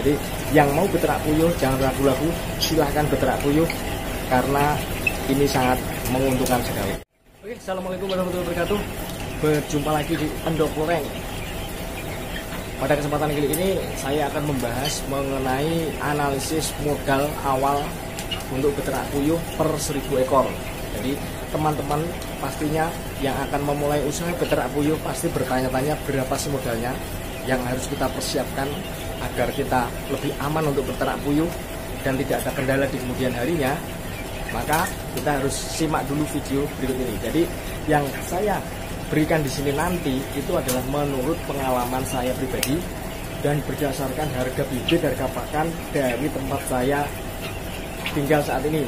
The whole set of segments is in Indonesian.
Jadi yang mau beternak puyuh jangan ragu-ragu, silahkan beternak puyuh karena ini sangat menguntungkan sekali. Oke, assalamualaikum warahmatullahi wabarakatuh. Berjumpa lagi di Endok Loreng. Pada kesempatan kali ini saya akan membahas mengenai analisis modal awal untuk beternak puyuh per 1000 ekor. Jadi teman-teman pastinya yang akan memulai usaha beternak puyuh pasti bertanya-tanya berapa sih modalnya yang harus kita persiapkan agar kita lebih aman untuk beternak puyuh dan tidak ada kendala di kemudian harinya. Maka kita harus simak dulu video berikut ini. Jadi yang saya berikan di sini nanti itu adalah menurut pengalaman saya pribadi dan berdasarkan harga bibit, harga pakan dari tempat saya tinggal saat ini.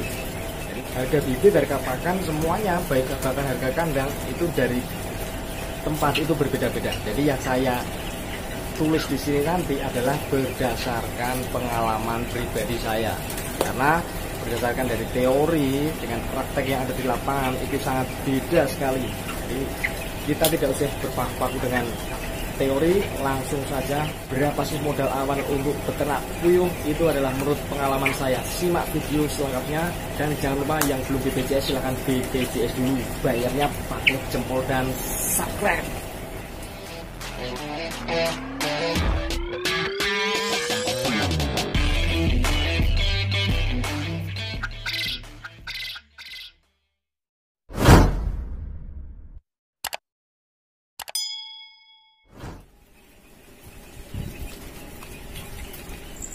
Jadi, harga bibit, harga pakan semuanya baik bahkan harga kandang itu dari tempat itu berbeda-beda. Jadi yang saya tulis di sini nanti adalah berdasarkan pengalaman pribadi saya, karena berdasarkan dari teori dengan praktek yang ada di lapangan itu sangat beda sekali. Jadi kita tidak usah berpaku-paku dengan teori, langsung saja berapa sih modal awal untuk beternak puyuh itu adalah menurut pengalaman saya. Simak video selengkapnya dan jangan lupa yang belum BPJS silahkan BPJS dulu, bayarnya pakai jempol dan subscribe.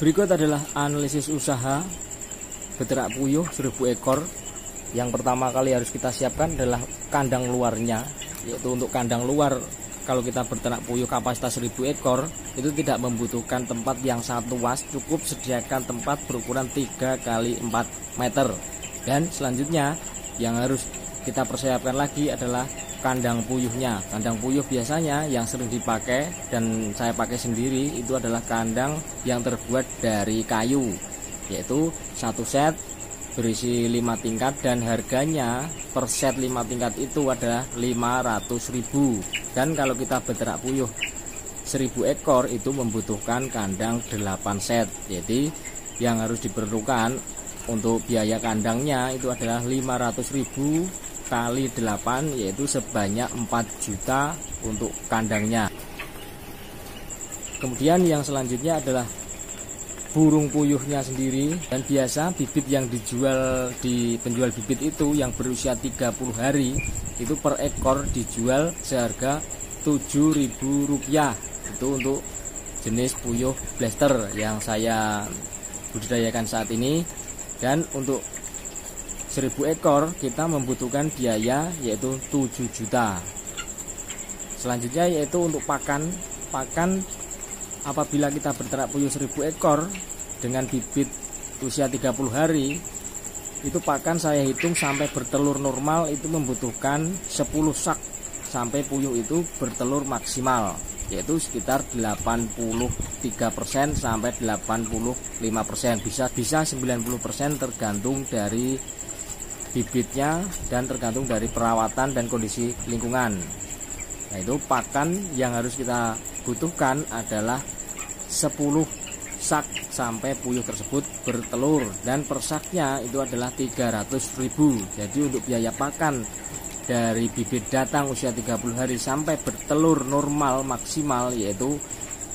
Berikut adalah analisis usaha beternak puyuh 1000 ekor. Yang pertama kali harus kita siapkan adalah kandang luarnya, yaitu untuk kandang luar. Kalau kita beternak puyuh kapasitas 1000 ekor itu tidak membutuhkan tempat yang sangat luas, cukup sediakan tempat berukuran 3 x 4 meter. Dan selanjutnya yang harus kita persiapkan lagi adalah kandang puyuhnya. Kandang puyuh biasanya yang sering dipakai dan saya pakai sendiri itu adalah kandang yang terbuat dari kayu, yaitu satu set berisi 5 tingkat dan harganya per set 5 tingkat itu adalah 500.000. Dan kalau kita beternak puyuh 1000 ekor itu membutuhkan kandang 8 set. Jadi yang harus diperlukan untuk biaya kandangnya itu adalah 500.000 kali 8, yaitu sebanyak 4 juta untuk kandangnya. Kemudian yang selanjutnya adalah burung puyuhnya sendiri, dan biasa bibit yang dijual di penjual bibit itu yang berusia 30 hari itu per ekor dijual seharga Rp7.000. Itu untuk jenis puyuh blaster yang saya budidayakan saat ini. Dan untuk 1000 ekor kita membutuhkan biaya yaitu 7 juta. Selanjutnya yaitu untuk pakan apabila kita beternak puyuh 1000 ekor dengan bibit usia 30 hari itu pakan saya hitung sampai bertelur normal itu membutuhkan 10 sak sampai puyuh itu bertelur maksimal, yaitu sekitar 83% sampai 85%, bisa 90% tergantung dari bibitnya dan tergantung dari perawatan dan kondisi lingkungan. Nah, itu pakan yang harus kita butuhkan adalah 10 sak sampai puyuh tersebut bertelur, dan per saknya itu adalah 300.000. Jadi untuk biaya pakan dari bibit datang usia 30 hari sampai bertelur normal maksimal yaitu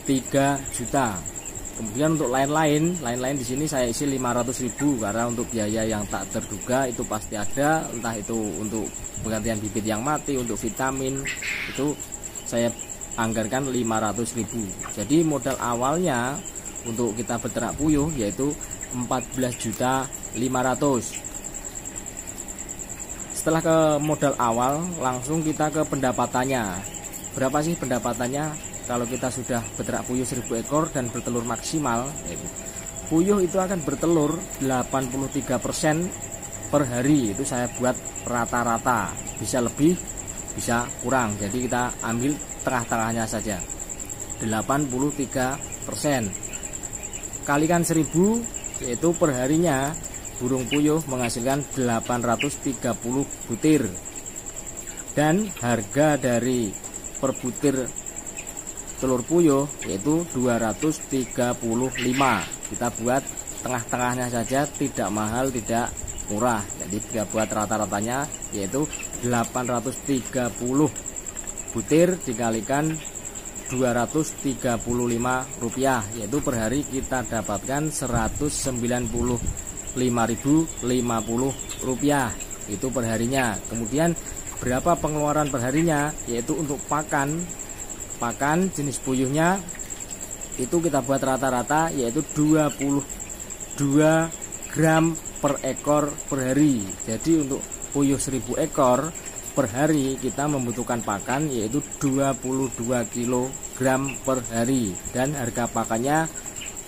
3 juta. Kemudian untuk lain-lain di sini saya isi 500.000 karena untuk biaya yang tak terduga itu pasti ada, entah itu untuk penggantian bibit yang mati, untuk vitamin itu saya anggarkan 500.000. Jadi modal awalnya untuk kita beternak puyuh yaitu 14.500.000. Setelah ke modal awal, langsung kita ke pendapatannya. Berapa sih pendapatannya? Kalau kita sudah beternak puyuh 1000 ekor dan bertelur maksimal, puyuh itu akan bertelur 83% per hari. Itu saya buat rata-rata, bisa lebih, bisa kurang. Jadi kita ambil tengah-tengahnya saja, 83%. Kalikan 1000, yaitu per harinya burung puyuh menghasilkan 830 butir. Dan harga dari per butir telur puyuh yaitu 235. Kita buat tengah-tengahnya saja, tidak mahal, tidak murah. Jadi kita buat rata-ratanya yaitu 830 butir dikalikan 235 rupiah, yaitu per hari kita dapatkan 195.050 rupiah itu per harinya. Kemudian berapa pengeluaran per harinya, yaitu untuk pakan jenis puyuhnya itu kita buat rata-rata yaitu 22 gram per ekor per hari. Jadi untuk puyuh 1000 ekor per hari kita membutuhkan pakan yaitu 22 kg per hari, dan harga pakannya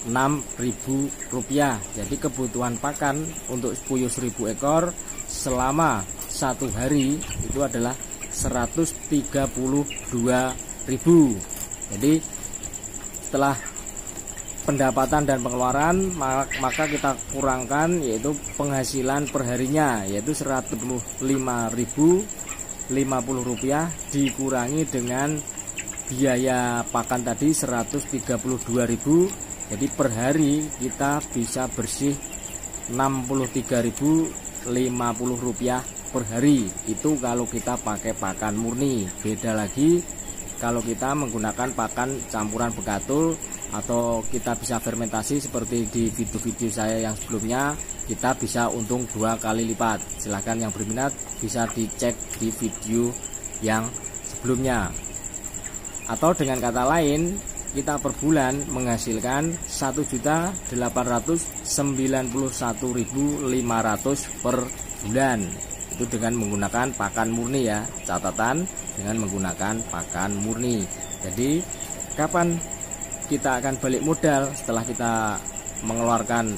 Rp6.000. Jadi kebutuhan pakan untuk puyuh 1000 ekor selama 1 hari itu adalah Rp132.000. Jadi setelah pendapatan dan pengeluaran maka kita kurangkan yaitu penghasilan perharinya yaitu Rp105.050 dikurangi dengan biaya pakan tadi Rp132.000. Jadi per hari kita bisa bersih Rp63.050 per hari. Itu kalau kita pakai pakan murni. Beda lagi kalau kita menggunakan pakan campuran begatul atau kita bisa fermentasi seperti di video-video saya yang sebelumnya, kita bisa untung 2 kali lipat. Silahkan yang berminat bisa dicek di video yang sebelumnya. Atau dengan kata lain, kita per bulan menghasilkan 1.891.500 per bulan. Itu dengan menggunakan pakan murni ya, catatan dengan menggunakan pakan murni. Jadi kapan kita akan balik modal setelah kita mengeluarkan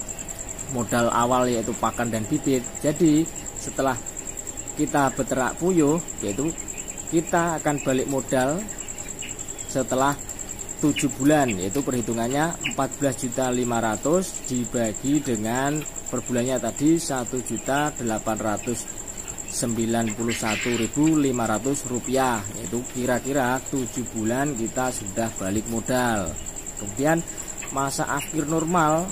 modal awal yaitu pakan dan bibit? Jadi setelah kita beternak puyuh yaitu kita akan balik modal setelah 7 bulan, yaitu perhitungannya 14.500 dibagi dengan per bulannya tadi 1.891.500 rupiah, yaitu kira-kira 7 bulan kita sudah balik modal. Kemudian masa akhir normal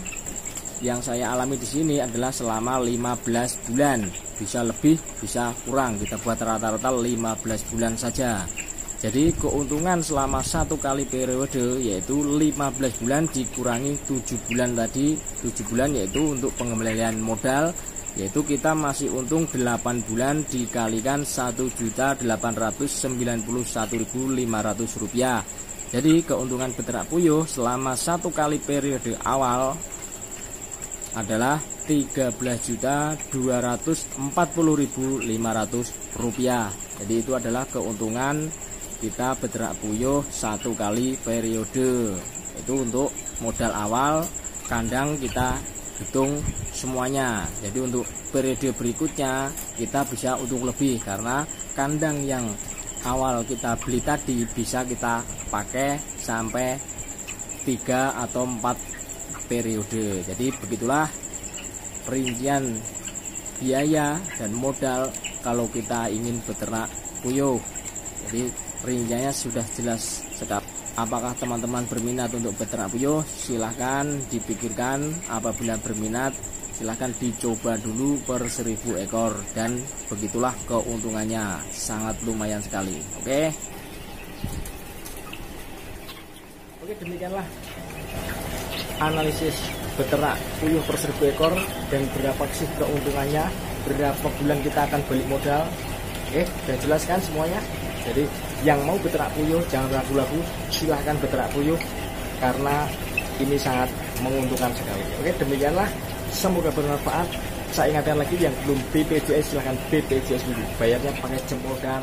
yang saya alami di sini adalah selama 15 bulan, bisa lebih bisa kurang, kita buat rata-rata 15 bulan saja. Jadi keuntungan selama 1 kali periode yaitu 15 bulan dikurangi 7 bulan tadi. 7 bulan yaitu untuk pengembalian modal, yaitu kita masih untung 8 bulan dikalikan 1.891.500 rupiah. Jadi keuntungan beternak puyuh selama 1 kali periode awal adalah 13.240.500 rupiah. Jadi itu adalah keuntungan kita beternak puyuh 1 kali periode. Itu untuk modal awal, kandang kita hitung semuanya. Jadi untuk periode berikutnya kita bisa untung lebih karena kandang yang awal kita beli tadi bisa kita pakai sampai 3 atau 4 periode. Jadi begitulah perincian biaya dan modal kalau kita ingin beternak puyuh. Jadi rinciannya sudah jelas sekali. Apakah teman-teman berminat untuk beternak puyuh? Silahkan dipikirkan. Apabila berminat, silahkan dicoba dulu per 1000 ekor, dan begitulah keuntungannya, sangat lumayan sekali. Oke, demikianlah analisis beternak puyuh per 1000 ekor dan berapa sih keuntungannya, berapa bulan kita akan balik modal. Oke, sudah jelas kan semuanya? Jadi yang mau beternak puyuh jangan ragu-ragu, silahkan beternak puyuh karena ini sangat menguntungkan sekali. Oke, demikianlah, semoga bermanfaat. Saya ingatkan lagi yang belum BPJS silahkan BPJS dulu, bayarnya pakai jempol dan